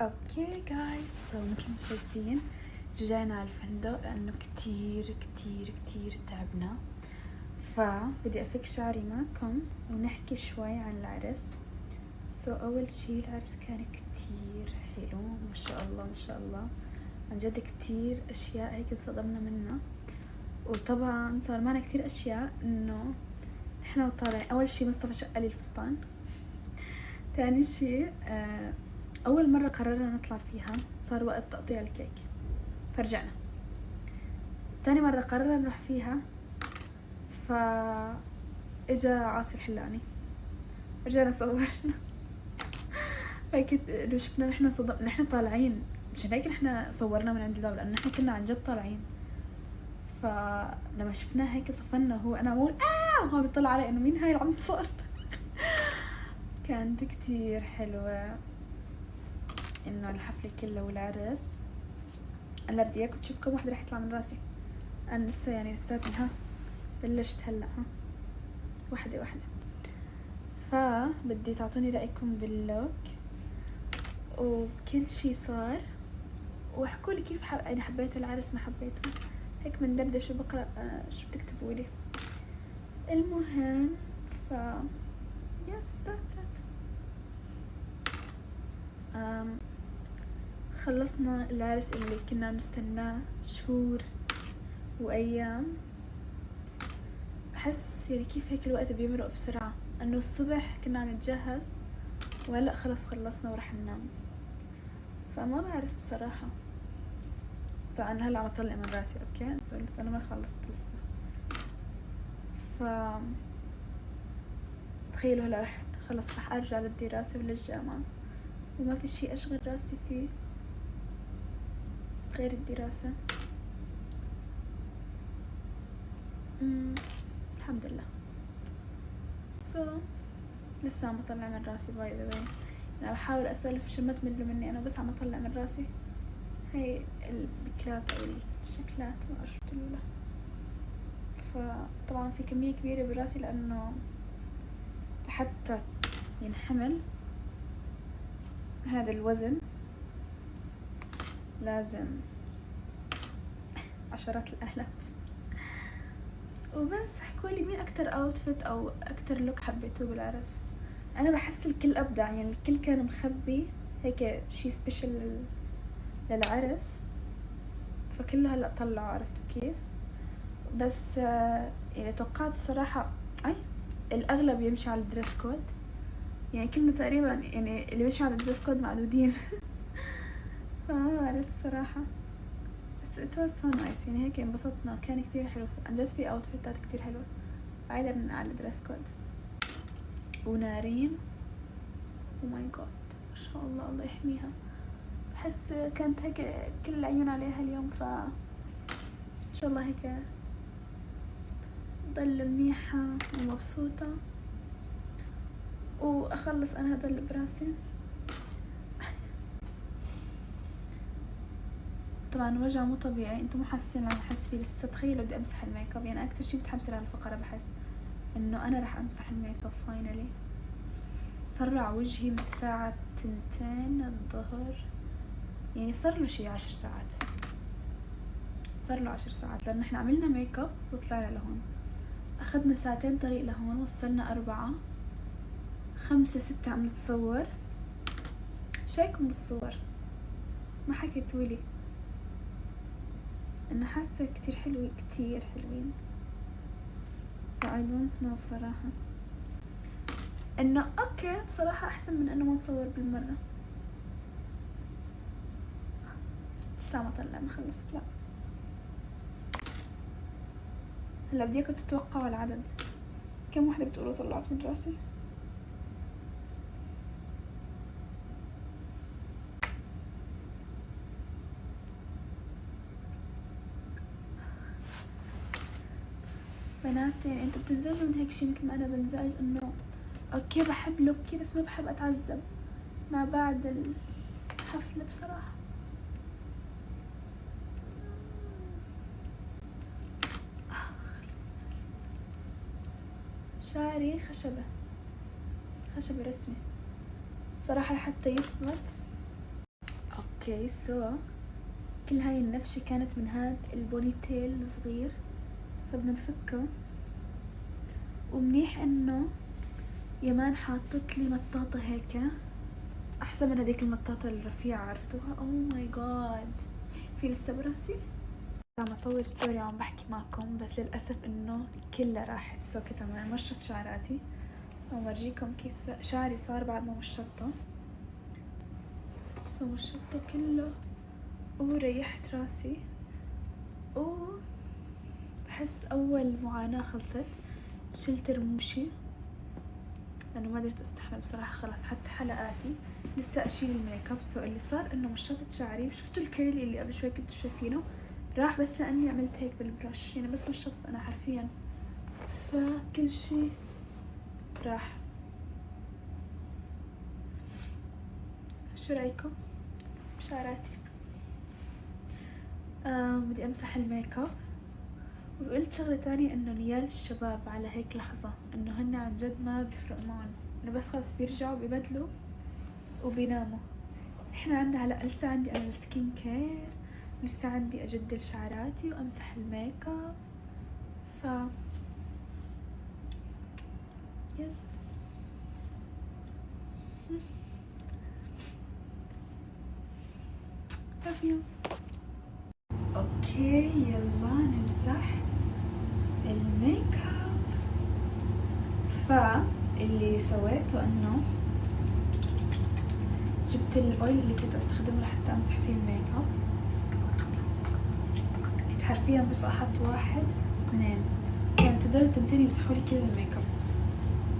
اوكي جايز، مثل ما شايفين رجعنا على الفندق لانه كتير كتير كتير تعبنا. فبدي افك شعري معكم ونحكي شوي عن العرس. اول شي العرس كان كتير حلو، ما شاء الله ما شاء الله، عن جد كتير اشياء هيك انصدمنا منها. وطبعا صار معنا كتير اشياء انه احنا طالعين. اول شي مصطفى شق لي الفستان. تاني شي اول مرة قررنا نطلع فيها صار وقت تقطيع الكيك فرجعنا. تاني مرة قررنا نروح فيها اجا عاصي الحلاني، رجعنا صورنا. هيك لو شفنا نحن نحن طالعين، مشان هيك نحن صورنا من عند الباب لانه نحن كنا عن جد طالعين. فلما شفناه هيك صفنا، هو انا بقول وهو بيطلع علي انه مين هاي اللي عم تصور. كانت كتير حلوة انه الحفلة كلها والعرس. هلا بدي اياكم تشوف كم واحدة رح يطلع من راسي. انا لسه يعني لساتني بلشت هلا واحدة واحدة. فبدي تعطوني رأيكم باللوك وكل شي صار، واحكوا لي كيف يعني حبيتوا العرس ما حبيتوا. هيك من دردش وبقرأ شو بتكتبوا لي. المهم yes that's it. خلصنا العرس اللي كنا نستناه شهور وايام. بحس يعني كيف هيك الوقت بيمرق بسرعة، انه الصبح كنا عم نتجهز وهلا خلص خلصنا ورح ننام. فما بعرف بصراحة. طبعا هلا عم اطلع من راسي اوكي، بس انا ما خلصت لسه. تخيلوا هلا رح ارجع للدراسة وللجامعة وما في شي اشغل راسي فيه غير الدراسة. الحمد لله. لسه عم اطلع من راسي باي ذا واي. انا بحاول اسولف عشان ما تملوا مني، انا بس عم اطلع من راسي هاي البكرات او الشكلات ما اعرف شو بتقولوا. فطبعا في كمية كبيرة براسي لانه لحتى ينحمل هذا الوزن لازم عشرات الالاف. وبس احكولي مين اكتر اوتفيت او اكتر لوك حبيتوه بالعرس. انا بحس الكل ابدع، يعني الكل كان مخبي هيك شي سبيشل للعرس، فكله هلا طلعوا، عرفتوا كيف. بس يعني توقعت الصراحة الاغلب يمشي على الدريس كود، يعني كلنا تقريبا يعني اللي مشي على الدريس كود معدودين. فما بعرف بصراحة، بس it was so nice. يعني هيك انبسطنا، كان كتير حلو عن جد. في اوتفيتات كتير حلوة بعيدا عن الدريس كود. ونارين او ماي جاد ما شاء الله الله يحميها. بحس كانت هيك كل العيون عليها اليوم، ان شاء الله هيك ضل منيحة ومبسوطة واخلص انا هدول براسي. طبعا وجع مو طبيعي، انتم مو حاسين اللي عم احس فيه لسه. تخيلوا بدي امسح الميك اب، يعني اكثر شي متحمسه لهالفقره. بحس انه انا رح امسح الميك اب فاينلي. صرع وجهي من الساعه 2 الظهر، يعني صار له شي 10 ساعات. صار له 10 ساعات لانه احنا عملنا ميك اب وطلعنا لهون، اخذنا ساعتين طريق لهون، وصلنا 4 5 6 عم نتصور. شايكم بالصور ما حكيتولي انه حاسه كتير حلوة كتير حلوين. I don't know بصراحة انه اوكي بصراحة احسن من انه ما نصور بالمرة. لسه ما طلع ما خلصت. لا هلا بدي اياكم تتوقعوا العدد. كم وحدة بتقولوا طلعت من راسي؟ بنات يعني انتوا بتنزعجوا من هيك شي مثل ما انا بنزعج، انه اوكي بحب لوكي بس ما بحب اتعذب ما بعد الحفلة بصراحة. شعري خشبة رسمي صراحة لحتى يثبت اوكي سو كل هاي النفشة كانت من هاد البوني تيل الصغير، فبدنا نفكه. ومنيح انه يمان حاطت لي مطاطة هيك احسن من هديك المطاطة الرفيعة، عرفتوها؟ او ماي جاد، في لسه براسي. عم اصور ستوري وعم بحكي معكم، بس للاسف انه كلها راحت. سو كنت عم مشط شعراتي، اورجيكم كيف شعري صار بعد ما مشطته. سو مشطته كله وريحت راسي، بحس اول معاناة خلصت. شلت رموشي لانه ما قدرت استحمل بصراحة، خلاص حتى حلقاتي. لسه اشيل الميك اب. سو اللي صار انه مشطت شعري، وشفتوا الكيرلي اللي قبل شوي كنتوا شايفينه راح بس لاني عملت هيك بالبرش، يعني بس مشطت انا حرفيا، فكل شي راح. شو رايكم بشعراتي؟ بدي امسح الميك اب. وقلت شغلة تانية انه نيال الشباب على هيك لحظة انه هن عن جد ما بيفرق معهم، انه بس خلص بيرجعوا بيبدلوا وبيناموا. احنا عندنا هلا لسه عندي انا السكين كير، لسه عندي اجدل شعراتي وامسح الميك اب. ف يس love you. اوكي يلا نمسح الميك اب. فاللي سويته انه جبت الاويل اللي كنت استخدمه لحتى امسح فيه الميك اب. كنت حرفيا بس احط 1 2، كانت هدول التنتين يمسحوا لي كل الميك اب.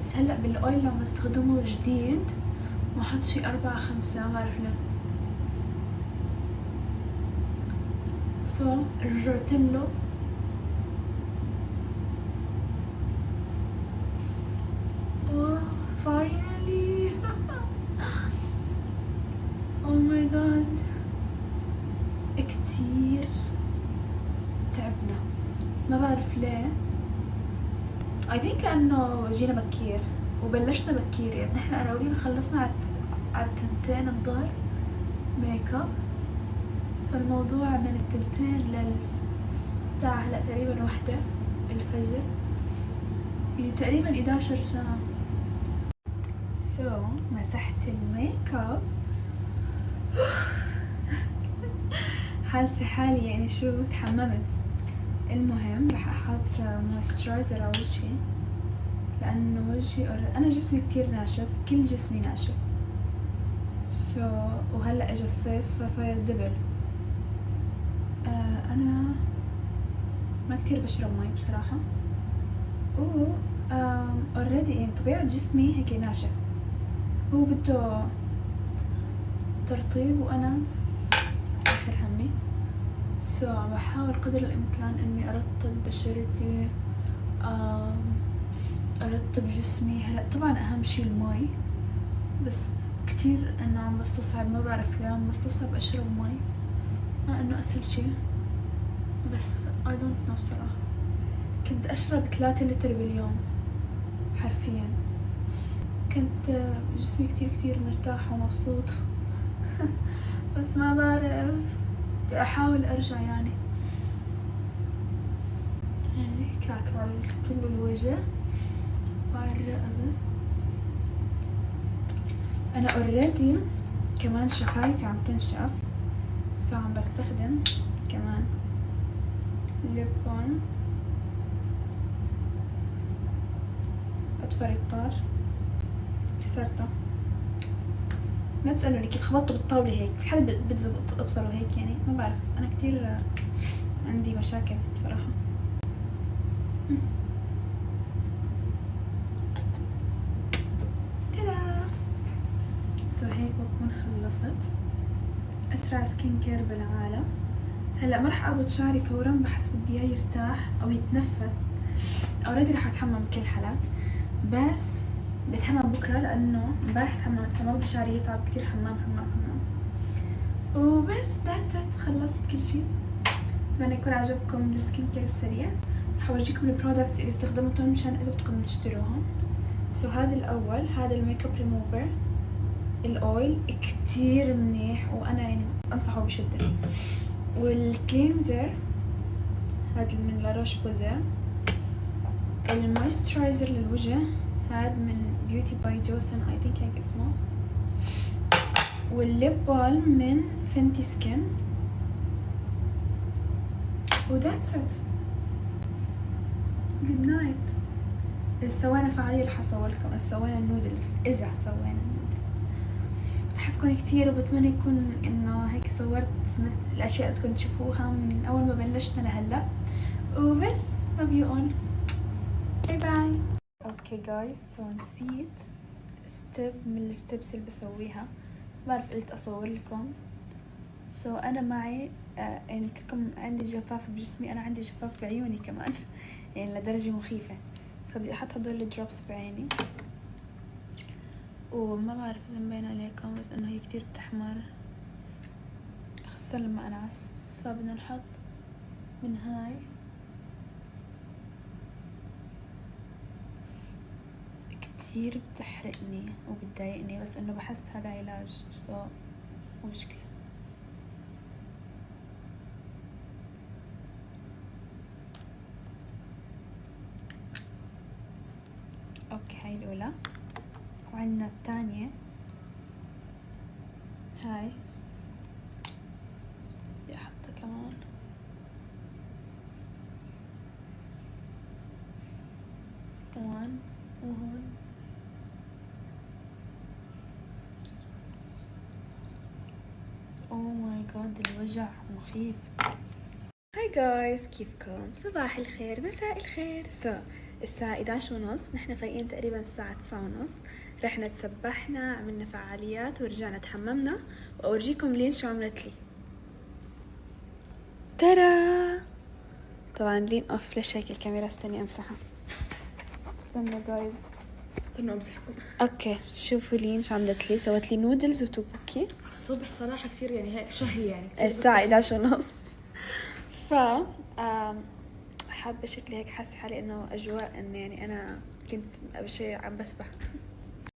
بس هلا بالاويل اللي عم بستخدمه جديد ما احط شي 4 5، ما بعرف ليه. فرجعت له finally oh my god كتير تعبنا، ما بعرف ليه. I think لأنه جينا بكير وبلشنا بكير، يعني نحن أنا ولينا خلصنا على 2 الظهر ميك اب، فالموضوع من 2 للساعة هلا تقريبا 1 الفجر، يعني تقريبا 11 ساعة. سو مسحت الميك اب حاسة حالي يعني شو تحممت. المهم رح احط مويسترايزر على وجهي لانه وجهي انا جسمي كتير ناشف، كل جسمي ناشف. وهلا اجى الصيف فصاير دبل. انا ما كتير بشرب مي بصراحة، اوريدي يعني طبيعة جسمي هيك ناشف، هو بده ترطيب وانا اخر همي. عم بحاول قدر الامكان اني ارطب بشرتي، ارطب جسمي. هلا طبعا اهم شي المي، بس كتير انه عم بستصعب، ما بعرف ليه عم بستصعب اشرب مي مع انه اسهل شي، بس I don't know بصراحة. كنت اشرب 3 لتر باليوم حرفيا، كنت جسمي كتير مرتاح ومبسوط بس ما بعرف، بدي احاول ارجع يعني. هيك على كل الوجه وعلى الرقبة. انا اوريدي كمان شفايفي عم تنشف، عم بستخدم كمان ليب بالم. اطفر الطار، كسرته. ما تسألوني كيف خبطته بالطاولة هيك، في حدا بتزبط اطفره هيك يعني، ما بعرف، انا كتير عندي مشاكل بصراحة. تادا. هيك بكون خلصت. اسرع سكين كير بالعالم. هلا ما رح اربط شعري فورا، بحس بدي اياه يرتاح او يتنفس. اوريدي رح اتحمم كل حالات، بس بدي اتحمم بكره لانه امبارح تحممت، فما بدي شعري يتعب كتير. حمام وبس ذاتس ات، خلصت كل شيء. اتمنى يكون عجبكم السكين كير السريع. رح اورجيكم البرودكتس اللي استخدمتهم مشان اذا بدكم تشتروهم. هذا الاول، هذا الميك اب ريموفر الاويل كتير منيح، وانا يعني بمسحه بشدة. والكلينزر هذا من لاروش بوزي. المويسترايزر للوجه هذا من بيوتي باي جوسن اي ثينك هيك اسمه. والليب بالم من فنتي سكين. وذاتس ات. جود نايت. سوينا فعالية رح اصورلكم. سوينا النودلز اذا سوينا النودلز. بحبكم كتير وبتمنى يكون انه هيك صورت الاشياء اللي كنت تشوفوها من اول ما بلشنا لهلا. وبس love you all. باي باي. اوكي جايز، سو نسيت ستيب من الستبس اللي بسويها. بعرف قلت اصور لكم. سو انا معي يعني قلت لكم عندي جفاف بجسمي، انا عندي جفاف بعيوني كمان يعني لدرجة مخيفة. فبدي احط هدول الدروبس بعيني، وما بعرف اذا مبين عليكم بس انه هي كتير بتحمر خاصة لما انعس. فبدنا نحط من هاي. كتير بتحرقني وبتضايقني بس انه بحس هذا علاج، مو مشكلة. اوكي هاي الاولى، وعندنا الثانية هاي بدي احطها كمان. وهون وهون. اوه ماي جاد الوجع مخيف. هاي جايز، كيفكم؟ صباح الخير، مساء الخير. الساعة 11:30، نحن فايقين تقريبا الساعة 9:30. رحنا تسبحنا، عملنا فعاليات ورجعنا تحممنا. وأورجيكم لين شو عملت لي. ترى طبعا لين اوف. ليش هيك الكاميرا؟ استني امسحها. استنى جايز، استنوا امسحكم. اوكي شوفوا لين شو عملت لي. سوت لي نودلز وتوبوكي الصبح صراحة كتير يعني هيك شهي يعني كتير. الساعة 11:30. ف حابة شكلي هيك، حاسة حالي انه اجواء انه يعني انا كنت قبل شوي عم بسبح.